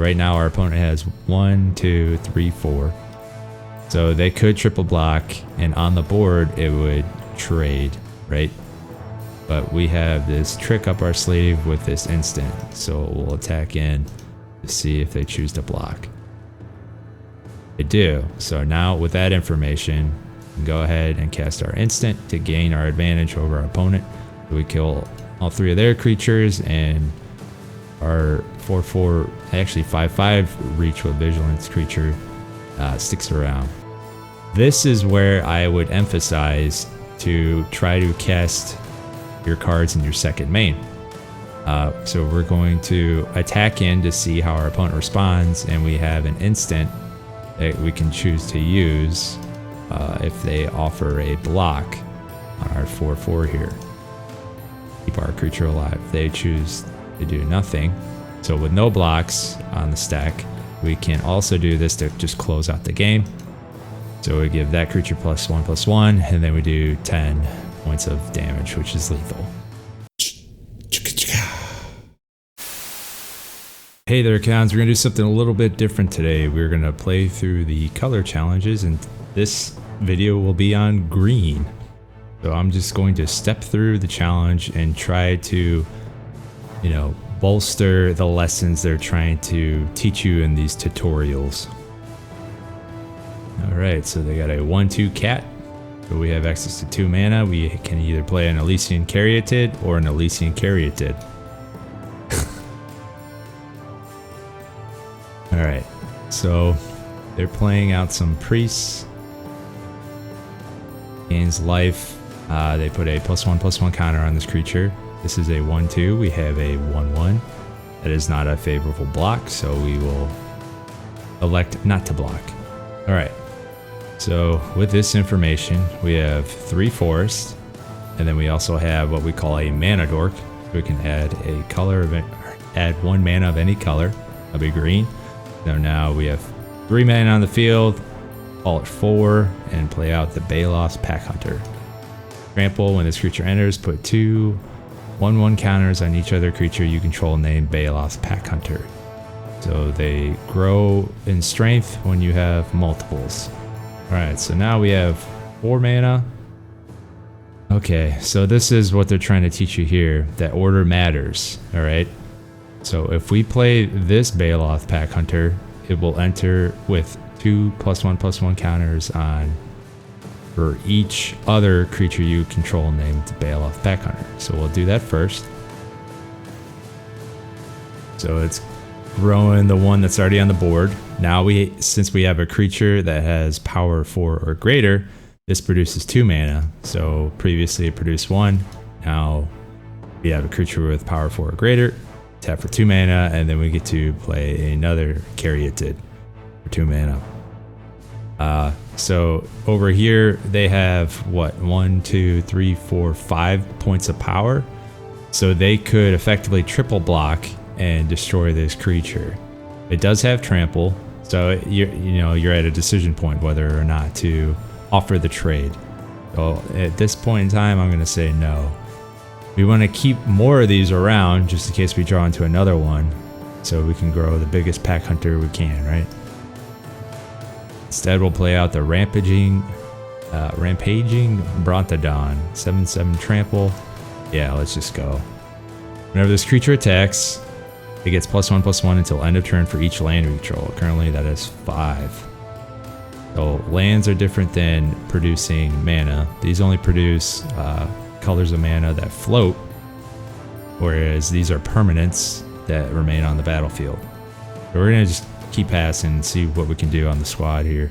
Right now our opponent has 1, 2, 3, 4. So they could triple block, and on the board it would trade, right? But we have this trick up our sleeve with this instant, so we'll attack in to see if they choose to block. They do. So now with that information, we can go ahead and cast our instant to gain our advantage over our opponent. We kill all 3 of their creatures, and our 4/4, actually 5/5 reach with vigilance creature sticks around. This is where I would emphasize to try to cast your cards in your second main. So we're going to attack in to see how our opponent responds, and we have an instant that we can choose to use if they offer a block on our 4/4 here. Keep our creature alive. They choose to do nothing. So with no blocks on the stack, we can also do this to just close out the game. So we give that creature +1/+1, and then we do 10 points of damage, which is lethal. Hey there, Cons. We're going to do something a little bit different today. We're going to play through the color challenges, and this video will be on green. So I'm just going to step through the challenge and try to, bolster the lessons they're trying to teach you in these tutorials. Alright, so they got a 1/2 cat. So we have access to 2 mana. We can either play an Elysian Caryatid or an Elysian Caryatid. Alright, so they're playing out some priests. Gains life. They put a +1/+1 counter on this creature. This is a 1/2. We have a 1/1. That is not a favorable block, so we will elect not to block. Alright, so with this information, we have 3 forests, and then we also have what we call a mana dork. We can add a color of it, add 1 mana of any color. That'll be green. So now we have 3 mana on the field, call it 4, and play out the Baloth's Packhunter. Trample, when this creature enters, put 2 1/1 counters on each other creature you control named Baloth's Packhunter. So they grow in strength when you have multiples. Alright, so now we have 4 mana. Okay, so this is what they're trying to teach you here, that order matters. Alright, so if we play this Baloth Packhunter, it will enter with 2 +1/+1 counters on for each other creature you control named Baloth Packhunter. So we'll do that first. So it's growing the one that's already on the board. Now since we have a creature that has power 4 or greater, this produces 2 mana. So previously it produced 1. Now we have a creature with power 4 or greater. Tap for 2 mana, and then we get to play another Caryatid for 2 mana. So over here they have what, 1, 2, 3, 4, 5 points of power. So they could effectively triple block and destroy this creature. It does have trample, so you're at a decision point whether or not to offer the trade. So at this point in time, I'm going to say no. We want to keep more of these around just in case we draw into another one, so we can grow the biggest pack hunter we can, right? Instead, we'll play out the Rampaging Brontodon, 7/7 trample. Yeah, let's just go. Whenever this creature attacks, it gets +1/+1 until end of turn for each land we control. Currently, that is 5. So lands are different than producing mana. These only produce colors of mana that float, whereas these are permanents that remain on the battlefield. So we're gonna just keep passing and see what we can do on the squad here.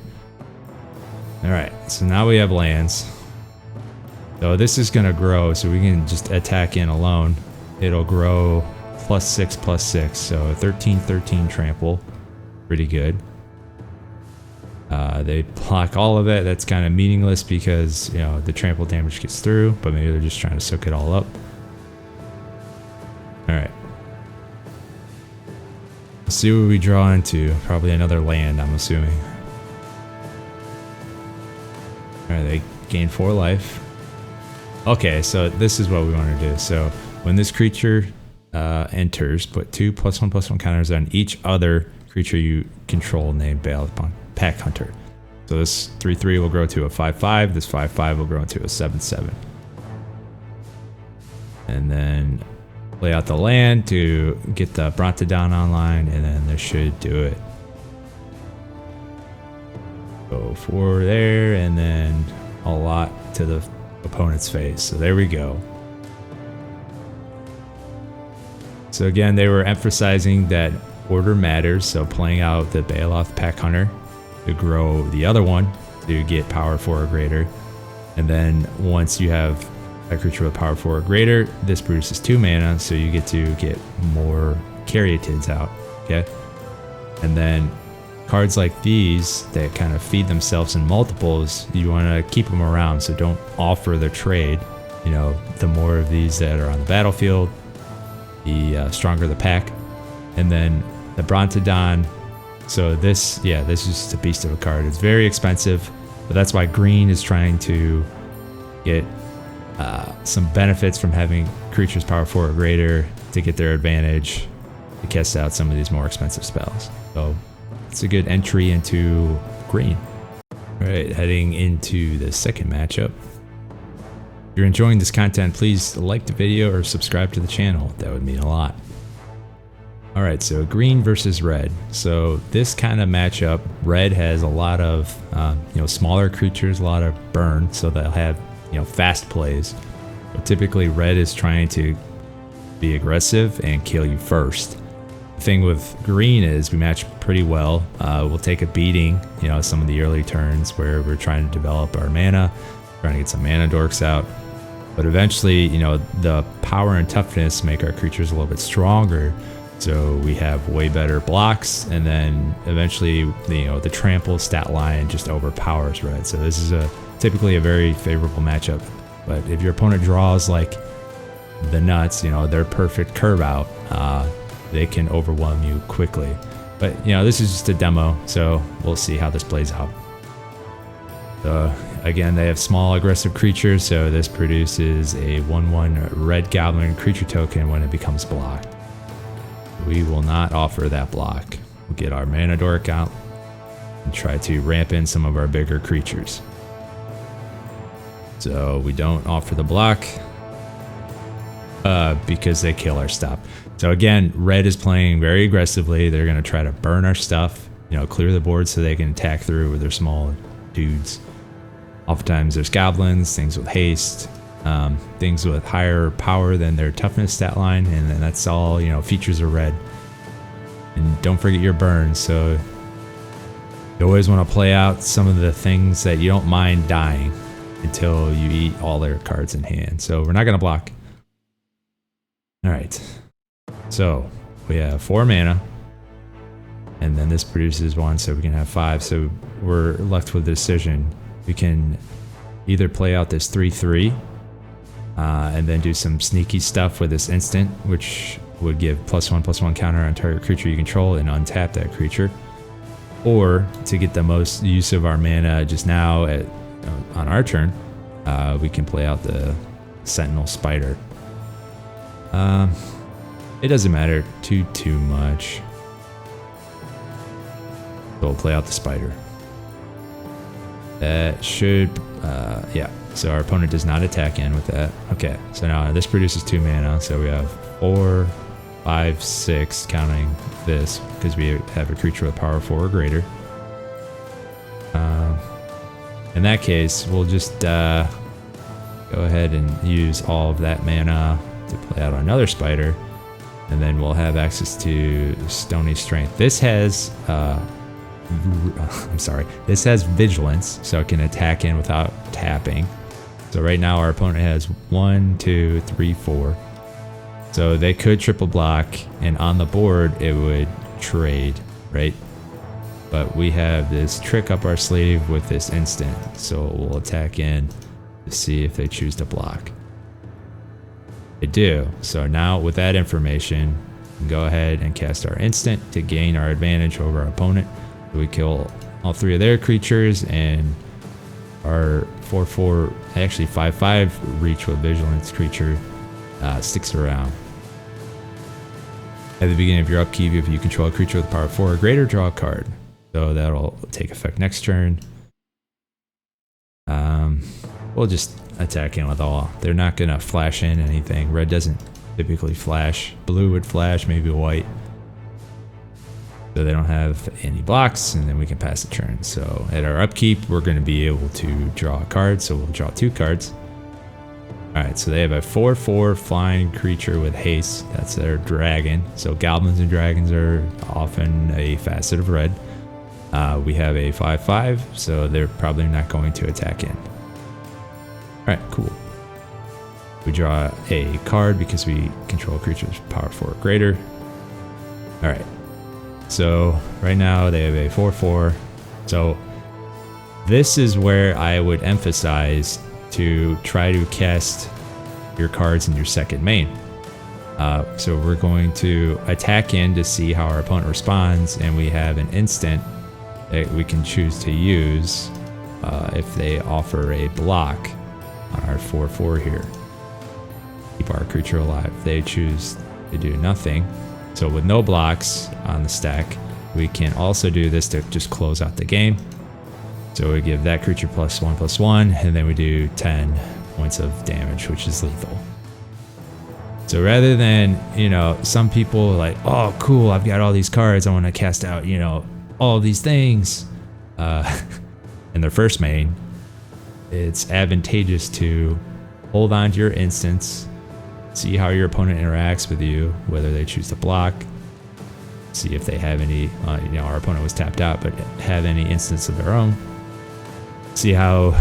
Alright, so now we have lands. So this is gonna grow, so we can just attack in alone. It'll grow +6/+6, so 13/13 trample. Pretty good. They block all of it. That's kind of meaningless because, the trample damage gets through, but maybe they're just trying to soak it all up. Alright. Let's see what we draw into. Probably another land, I'm assuming. Alright, they gain 4 life. Okay, so this is what we want to do. So when this creature enters, put 2 +1/+1 counters on each other creature you control named Bale Pack Hunter. So this 3/3 will grow to a 5/5. This 5/5 will grow into a 7/7. And then play out the land to get the Brontodon online, and then this should do it. Go 4 there, and then a lot to the opponent's face. So there we go. So again, they were emphasizing that order matters, so playing out the Baloth Pack Hunter to grow the other one to get power 4 or greater. And then once you have a creature with power 4 or greater, this produces 2 mana, so you get to get more Caryatids out, okay? And then cards like these that kind of feed themselves in multiples, you want to keep them around, so don't offer the trade. You know, the more of these that are on the battlefield, the stronger the pack. And then the Brontodon, so this is just a beast of a card. It's very expensive, but that's why green is trying to get some benefits from having creatures power 4 or greater to get their advantage to cast out some of these more expensive spells. So it's a good entry into green. All right, heading into the second matchup. If you're enjoying this content, please like the video or subscribe to the channel. That would mean a lot. All right, so green versus red. So this kind of matchup, red has a lot of smaller creatures, a lot of burn, so they'll have fast plays. But typically red is trying to be aggressive and kill you first. The thing with green is we match pretty well. We'll take a beating, some of the early turns where we're trying to develop our mana, trying to get some mana dorks out. But eventually, the power and toughness make our creatures a little bit stronger. So we have way better blocks, and then eventually, the trample stat line just overpowers red. So this is typically a very favorable matchup. But if your opponent draws like the nuts, their perfect curve out, they can overwhelm you quickly. But this is just a demo, so we'll see how this plays out. Again, they have small aggressive creatures, so this produces a 1/1 red goblin creature token when it becomes blocked. We will not offer that block. We'll get our mana dork out and try to ramp in some of our bigger creatures. So we don't offer the block because they kill our stuff. So again, red is playing very aggressively. They're going to try to burn our stuff, clear the board so they can attack through with their small dudes. Oftentimes there's goblins, things with haste, things with higher power than their toughness stat line, and then that's all, features of red. And don't forget your burns, so you always want to play out some of the things that you don't mind dying until you eat all their cards in hand. So we're not going to block. All right, so we have 4 mana, and then this produces 1, so we can have 5. So we're left with a decision. We can either play out this 3/3 and then do some sneaky stuff with this instant, which would give +1/+1 counter on target creature you control and untap that creature. Or to get the most use of our mana just now on our turn, we can play out the Sentinel Spider. It doesn't matter too much. So we'll play out the Spider. That should, yeah. So our opponent does not attack in with that. Okay, so now this produces 2 mana. So we have 4, 5, 6, counting this, because we have a creature with power 4 or greater. In that case, we'll just go ahead and use all of that mana to play out another Spider. And then we'll have access to Stony Strength. This has... this has Vigilance, so it can attack in without tapping. So right now our opponent has 1, 2, 3, 4. So they could triple block, and on the board it would trade, right? But we have this trick up our sleeve with this instant, so we'll attack in to see if they choose to block. They do. So now with that information, we can go ahead and cast our instant to gain our advantage over our opponent. We kill all 3 of their creatures, and our 4/4, actually 5/5 reach with Vigilance creature sticks around. At the beginning of your upkeep, if you control a creature with power 4 or greater, draw a card. So that'll take effect next turn. We'll just attack in with all. They're not going to flash in anything. Red doesn't typically flash. Blue would flash, maybe white. So they don't have any blocks, and then we can pass the turn. So at our upkeep, we're going to be able to draw a card. So we'll draw 2 cards. Alright, so they have a 4/4 flying creature with haste. That's their dragon. So goblins and dragons are often a facet of red. We have a 5/5, so they're probably not going to attack in. Alright, cool. We draw a card because we control creatures power 4 or greater. Alright, so right now they have a 4/4. So this is where I would emphasize to try to cast your cards in your second main. So we're going to attack in to see how our opponent responds, and we have an instant that we can choose to use if they offer a block on our 4/4 here. Keep our creature alive. They choose to do nothing. So with no blocks on the stack, we can also do this to just close out the game. So we give that creature +1/+1, and then we do 10 points of damage, which is lethal. So rather than, some people are like, oh, cool, I've got all these cards, I want to cast out, all these things in their first main, it's advantageous to hold on to your instance, see how your opponent interacts with you, whether they choose to block, see if they have any, our opponent was tapped out, but have any instance of their own. See how,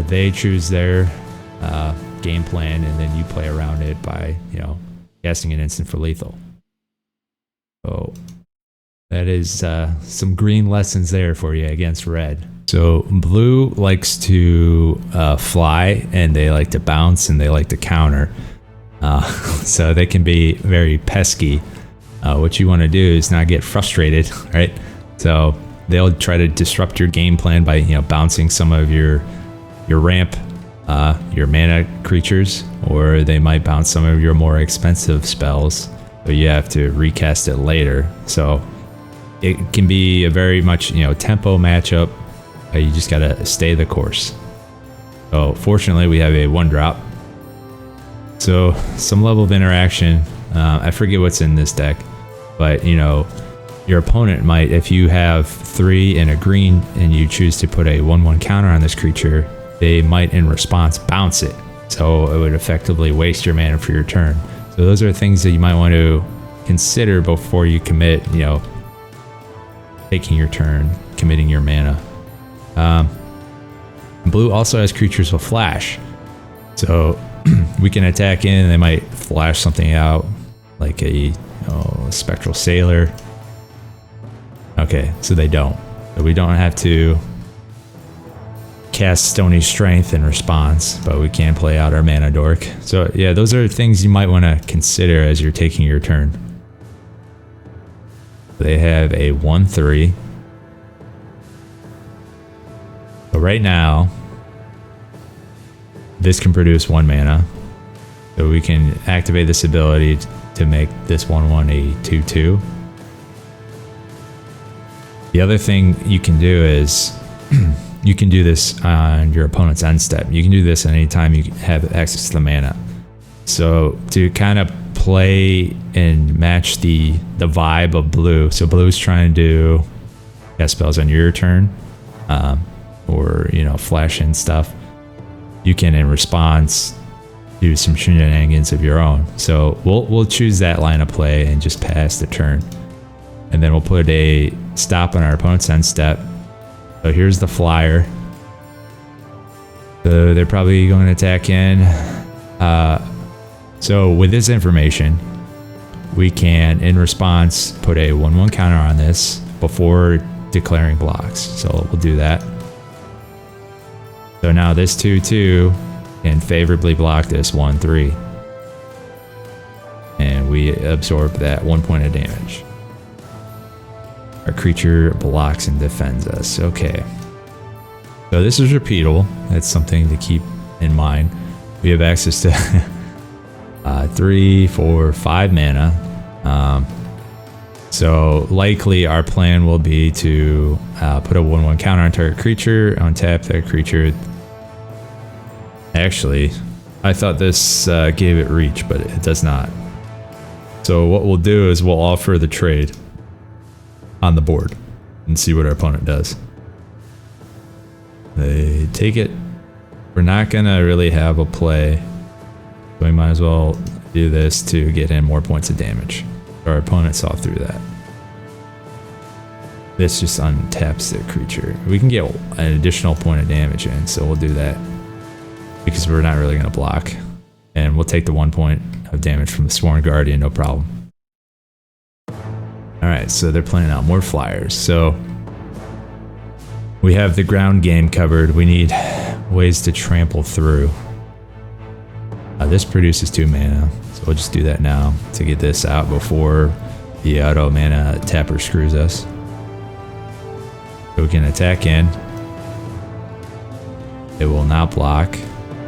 they choose their game plan, and then you play around it by, casting an instant for lethal. So that is some green lessons there for you against red. So blue likes to fly, and they like to bounce, and they like to counter. So they can be very pesky. What you want to do is not get frustrated, right? So they'll try to disrupt your game plan by, bouncing some of your ramp, your mana creatures, or they might bounce some of your more expensive spells, but you have to recast it later. So it can be a very much, tempo matchup. You just gotta stay the course. So fortunately, we have a 1-drop. So some level of interaction. I forget what's in this deck, but your opponent might, if you have 3 and a green and you choose to put a 1/1 counter on this creature, they might in response bounce it. So it would effectively waste your mana for your turn. So those are things that you might want to consider before you commit, taking your turn, committing your mana. Blue also has creatures with flash. So we can attack in, and they might flash something out, like a Spectral Sailor. Okay, so they don't. So we don't have to cast Stony Strength in response, but we can play out our Mana Dork. So yeah, those are things you might want to consider as you're taking your turn. They have a 1/3. So right now, this can produce 1 mana. So we can activate this ability to make this 1/1 a 2/2. The other thing you can do is you can do this on your opponent's end step. You can do this anytime you have access to the mana. So to kind of play and match the vibe of blue. So blue's trying to do cast spells on your turn, or flash in stuff. You can in response do some shenanigans of your own. So we'll choose that line of play and just pass the turn. And then we'll put a stop on our opponent's end step. So here's the flyer. So they're probably going to attack in. So with this information, we can, in response, put a 1/1 counter on this before declaring blocks. So we'll do that. So now this 2/2 can favorably block this 1/3. And we absorb that 1 point of damage. Our creature blocks and defends us. Okay. So this is repeatable. That's something to keep in mind. We have access to 3, 4, 5 mana. So likely our plan will be to put a 1/1 counter on target creature, untap that creature. Actually, I thought this gave it reach, but it does not. So what we'll do is we'll offer the trade on the board and see what our opponent does. They take it. We're not gonna really have a play, so we might as well do this to get in more points of damage. Our opponent saw through that. This just untaps the creature. We can get an additional point of damage in, so we'll do that because we're not really gonna block, and we'll take the 1 point of damage from the Sworn Guardian, no problem. All right, so they're playing out more flyers. So we have the ground game covered. We need ways to trample through. This produces 2 mana, so we'll just do that now to get this out before the auto mana tapper screws us. So we can attack in. It will not block,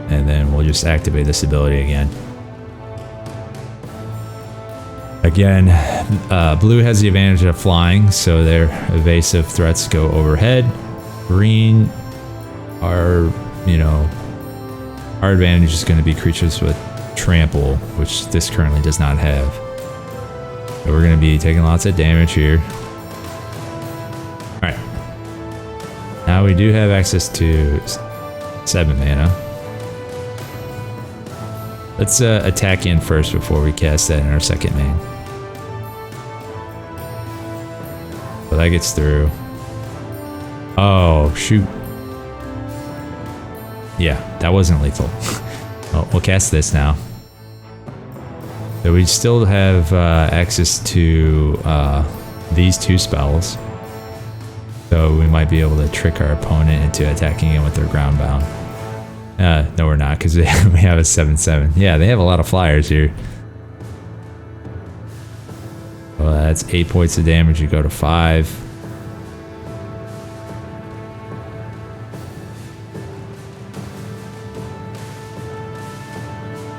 and then we'll just activate this ability again. Again, blue has the advantage of flying, so their evasive threats go overhead. Green, our advantage is going to be creatures with trample, which this currently does not have. So we're going to be taking lots of damage here. Alright. Now we do have access to 7 mana. Let's attack in first before we cast that in our second main. So that gets through. Oh, shoot. Yeah, that wasn't lethal. Well, we'll cast this now. So we still have access to these 2 spells. So we might be able to trick our opponent into attacking in with their ground bound. No, we're not, because we have a 7/7. Yeah, they have a lot of flyers here. Well, that's 8 points of damage. You go to 5.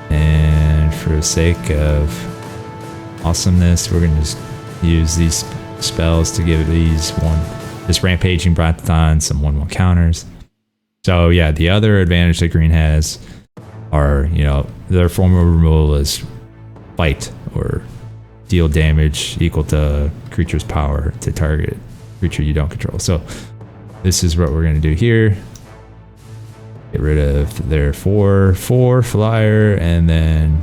And for the sake of awesomeness, we're going to just use these spells to give this Rampaging Brothon some 1/1 counters. So yeah, the other advantage that green has are, their form of removal is fight, or deal damage equal to creature's power to target creature you don't control. So this is what we're going to do here. Get rid of their 4/4 flyer, and then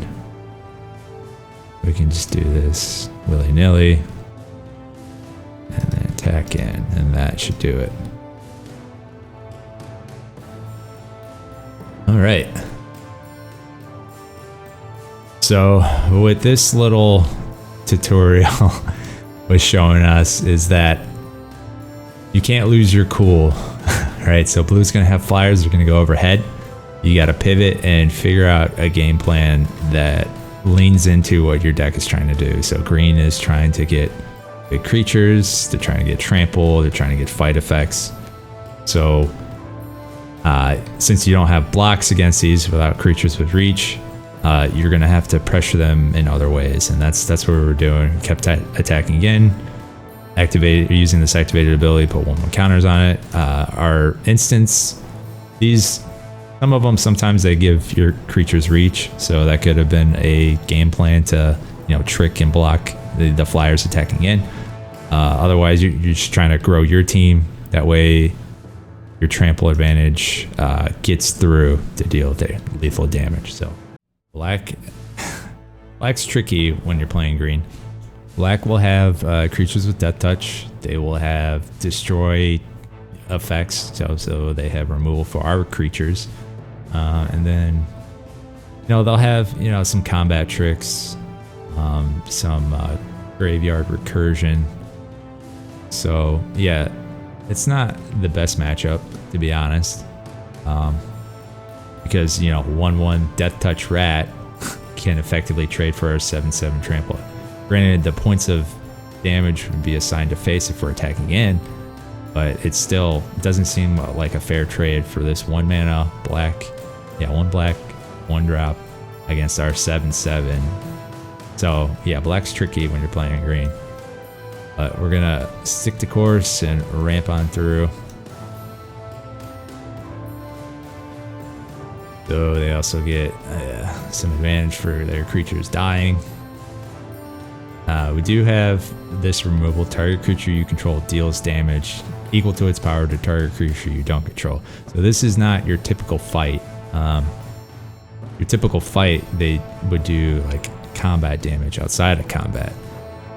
we can just do this willy-nilly and then attack in, and that should do it. All right. So what this little tutorial was showing us is that you can't lose your cool. Right? So blue's going to have flyers. They're going to go overhead. You got to pivot and figure out a game plan that leans into what your deck is trying to do. So green is trying to get big creatures. They're trying to get trample. They're trying to get fight effects. So since you don't have blocks against these without creatures with reach, you're going to have to pressure them in other ways, and that's what we were doing. Kept attacking again, using this activated ability, put 1/1 counters on it. Our instants, some of them, sometimes they give your creatures reach, so that could have been a game plan to trick and block the flyers attacking in. Otherwise, you're just trying to grow your team. That way your trample advantage gets through to deal lethal damage. So black's tricky when you're playing green. Black will have creatures with death touch. They will have destroy effects, so they have removal for our creatures, and then they'll have some combat tricks, some graveyard recursion. So yeah, it's not the best matchup, to be honest, because 1/1 death touch rat can effectively trade for our 7/7 trample. Granted, the points of damage would be assigned to face if we're attacking in, but it still doesn't seem like a fair trade for this 1 mana black, 1 black, 1 drop against our 7/7. So yeah, black's tricky when you're playing green. But we're gonna stick to course and ramp on through. So they also get some advantage for their creatures dying. We do have this removal. Target creature you control deals damage equal to its power to target creature you don't control. So this is not your typical fight. Your typical fight, they would do like combat damage outside of combat.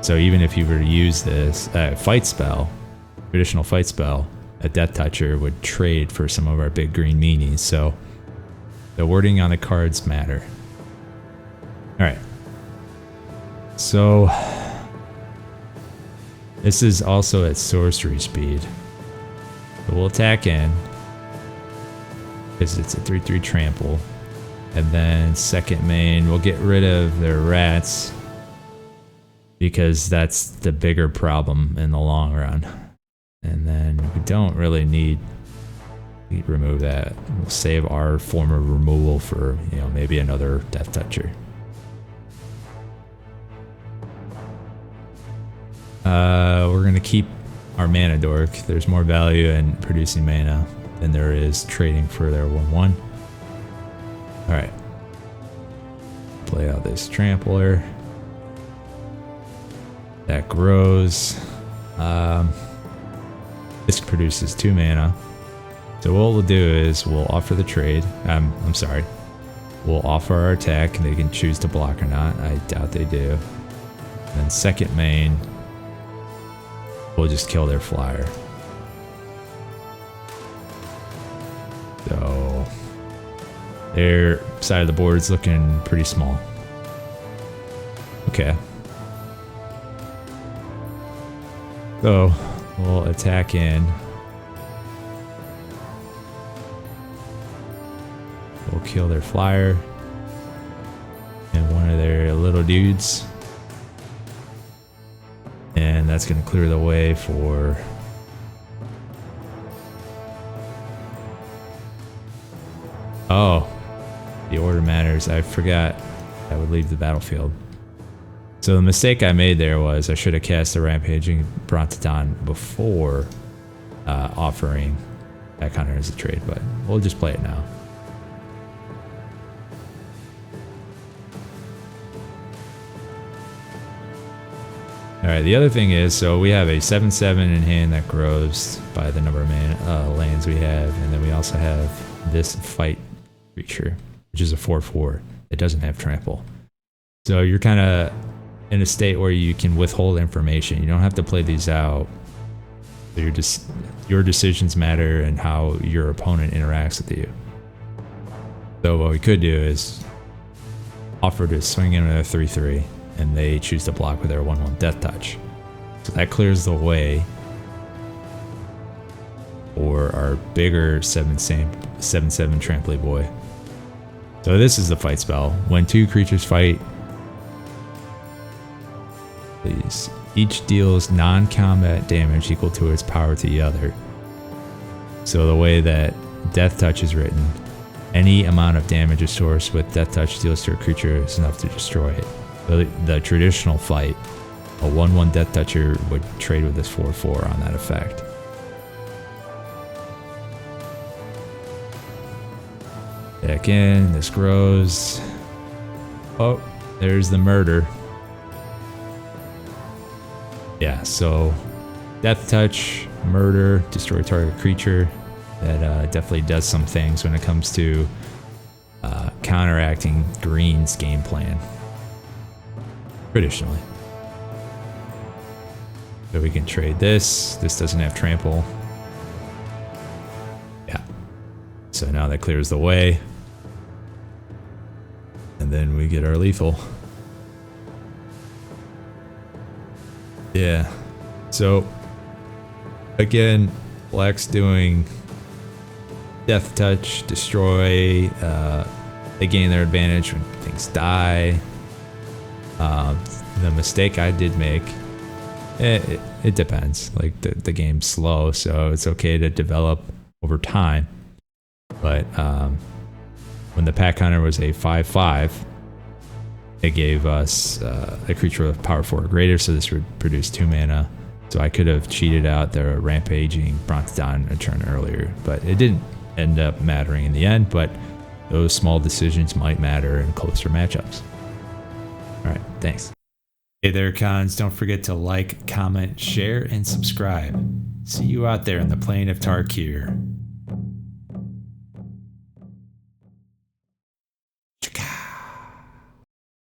So even if you were to use this fight spell, traditional fight spell, a Death Toucher would trade for some of our big green meanies. So the wording on the cards matter. All right. So this is also at sorcery speed. So we'll attack in because it's a 3/3 trample. And then second main, we'll get rid of their rats because that's the bigger problem in the long run. And then we don't really need to remove that. We'll save our form of removal for, you know, maybe another Death Toucher. We're going to keep our Mana Dork. There's more value in producing mana than there is trading for their 1/1. Alright. Play out this Trampler. That grows. This produces 2 mana. So what we'll do is we'll offer the trade. I'm sorry. We'll offer our attack and they can choose to block or not. I doubt they do. And then second main, we'll just kill their flyer. So their side of the board is looking pretty small. Okay. So we'll attack in. We'll kill their flyer and one of their little dudes. And that's going to clear the way for the order matters. I forgot I would leave the battlefield. So the mistake I made there was I should have cast the Rampaging Brontodon before offering that Hunter as a trade, but we'll just play it now. Alright, the other thing is, so we have a 7/7 in hand that grows by the number of lands we have, and then we also have this fight creature, which is a 4/4. It doesn't have trample. So you're kind of in a state where you can withhold information. You don't have to play these out. Your decisions matter and how your opponent interacts with you. So what we could do is offer to swing in with a 3/3. And they choose to block with their 1/1 Death Touch. So that clears the way for our bigger 7/7 Trample Boy. So this is the fight spell. When 2 creatures fight, please, each deals non-combat damage equal to its power to the other. So the way that Death Touch is written, any amount of damage a source with Death Touch deals to a creature is enough to destroy it. The traditional fight, a 1/1 Death Toucher would trade with this 4/4 on that effect. Back in, this grows. Oh, there's the murder. Yeah, so Death Touch, murder, destroy target creature. That definitely does some things when it comes to counteracting Green's game plan. Traditionally. So we can trade this. This doesn't have trample. Yeah. So now that clears the way. And then we get our lethal. Yeah. So again, Black's doing Death Touch, destroy. They gain their advantage when things die. The mistake I did make, it depends. Like the game's slow, so it's okay to develop over time. But when the Pack Hunter was a 5/5, it gave us a creature with power 4 or greater, so this would produce 2 mana. So I could have cheated out the rampaging Bronze Don a turn earlier, but it didn't end up mattering in the end, but those small decisions might matter in closer matchups. All right, thanks. Hey there, cons. Don't forget to like, comment, share, and subscribe. See you out there in the plane of Tarkir.